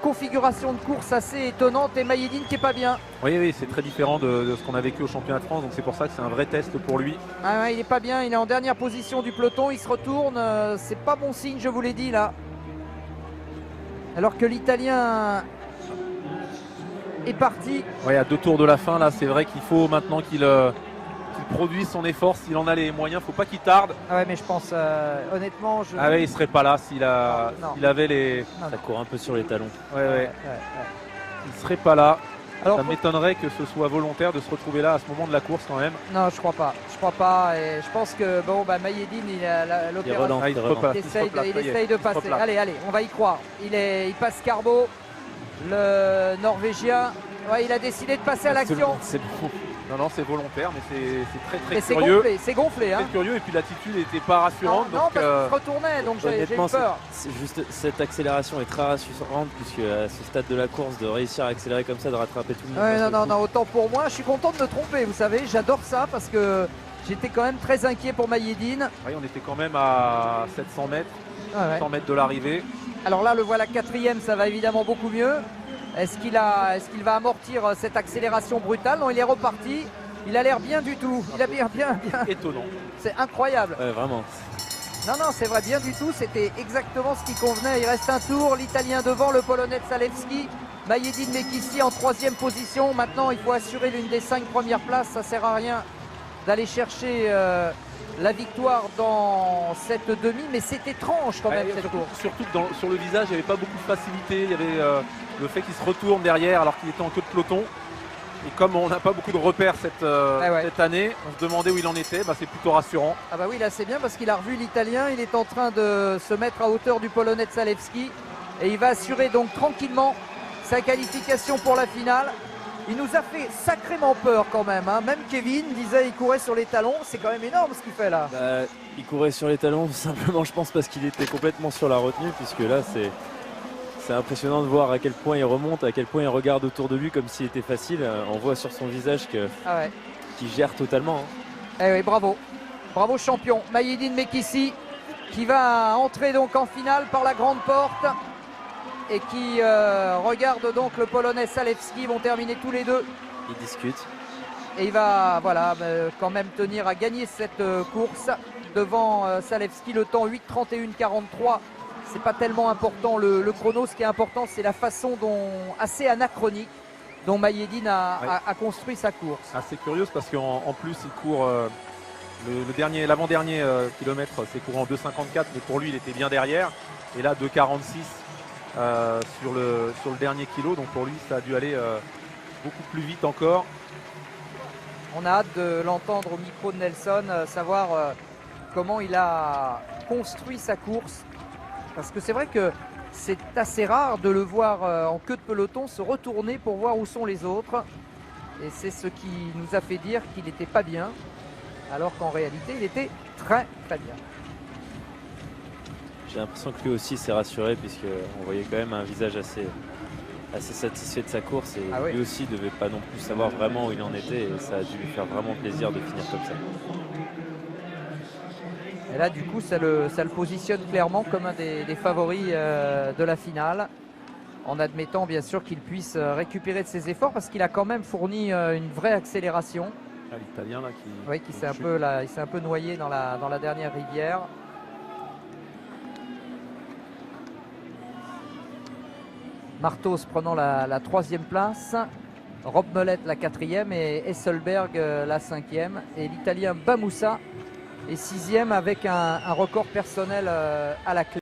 configuration de course assez étonnante et Mayedine qui est pas bien. Oui, oui, c'est très différent de ce qu'on a vécu au championnat de France, donc c'est pour ça que c'est un vrai test pour lui. Ah ouais, il est pas bien, il est en dernière position du peloton, il se retourne, c'est pas bon signe, je vous l'ai dit là. Alors que l'Italien est parti. Oui, à 2 tours de la fin, là, c'est vrai qu'il faut maintenant qu'il produise son effort s'il en a les moyens. Faut pas qu'il tarde. Ah ouais, mais je pense, honnêtement, Ah ouais, il serait pas là s'il avait les. Non, Ça court un peu sur les talons. Ouais. Il serait pas là. Alors, ça m'étonnerait que ce soit volontaire de se retrouver là à ce moment de la course quand même. non, je crois pas. Je crois pas. Et je pense que bon, bah, Mayedine, il a l'opération. Ah, il essaye de passer. Allez, on va y croire. Il passe Carbo, le Norvégien. Ouais, il a décidé de passer à l'action. C'est bon. Non, c'est volontaire, mais c'est Mais très c'est curieux. gonflé, c'est gonflé. Très Hein. curieux et puis l'attitude n'était pas rassurante. Non, donc, parce qu'il se retournait, donc j'ai eu Honnêtement, peur. c'est juste cette accélération est très rassurante puisque à ce stade de la course, de réussir à accélérer comme ça, de rattraper tout le monde. Ouais, non, autant pour moi. Je suis content de me tromper, vous savez. J'adore ça parce que j'étais quand même très inquiet pour Mayedine. oui, on était quand même à 700 mètres, Ouais. 100 mètres de l'arrivée. Alors là, le voilà quatrième, ça va évidemment beaucoup mieux. Est-ce qu'il va amortir cette accélération brutale? Non, il est reparti. Il a l'air bien du tout. Il a bien. Étonnant. C'est incroyable. Ouais, vraiment. Non, c'est vrai, bien du tout. C'était exactement ce qui convenait. Il reste un tour. L'Italien devant, le Polonais Zalewski. Mayedine Mekhissi en 3e position. Maintenant, il faut assurer l'une des 5 premières places. Ça sert à rien d'aller chercher la victoire dans cette demi. Mais c'est étrange quand même cette course. Surtout que sur le visage, il n'y avait pas beaucoup de facilité. Il y avait le fait qu'il se retourne derrière alors qu'il était en queue de peloton. Et comme on n'a pas beaucoup de repères cette année, on se demandait où il en était, c'est plutôt rassurant. Ah bah oui, là c'est bien parce qu'il a revu l'Italien, il est en train de se mettre à hauteur du Polonais Zalewski et il va assurer donc tranquillement sa qualification pour la finale. Il nous a fait sacrément peur quand même, hein. Même Kevin disait qu'il courait sur les talons, c'est quand même énorme ce qu'il fait là. Il courait sur les talons simplement je pense parce qu'il était complètement sur la retenue puisque là c'est impressionnant de voir à quel point il remonte, à quel point il regarde autour de lui comme s'il était facile. On voit sur son visage qu'il gère totalement. Hein. Eh oui, bravo champion. Mayedine Mekhissi qui va entrer donc en finale par la grande porte et qui regarde donc le Polonais Zalewski. Ils vont terminer tous les deux. Ils discutent. Et il va quand même tenir à gagner cette course devant Zalewski. Le temps 8:31:43. C'est pas tellement important le chrono, ce qui est important c'est la façon assez anachronique dont Mayedine a construit sa course. C'est curieux parce qu'en plus il court l'avant-dernier kilomètre, c'est couru en 2,54 mais pour lui il était bien derrière et là 2,46 sur le dernier kilo, donc pour lui ça a dû aller beaucoup plus vite encore. On a hâte de l'entendre au micro de Nelson, savoir comment il a construit sa course. Parce que c'est vrai que c'est assez rare de le voir en queue de peloton se retourner pour voir où sont les autres. Et c'est ce qui nous a fait dire qu'il n'était pas bien, alors qu'en réalité, il était très très bien. J'ai l'impression que lui aussi s'est rassuré puisqu'on voyait quand même un visage assez satisfait de sa course. Et lui aussi ne devait pas non plus savoir vraiment où il en était. Et ça a dû lui faire vraiment plaisir de finir comme ça. Et là, du coup, ça le positionne clairement comme un des favoris de la finale, en admettant bien sûr qu'il puisse récupérer de ses efforts, parce qu'il a quand même fourni une vraie accélération. L'Italien là qui s'est un peu noyé dans la dernière rivière. Martos prenant la 3e place, Rob Mellette la 4e et Hesselberg la 5e. Et l'Italien Bamoussa est 6e avec un record personnel à la clé.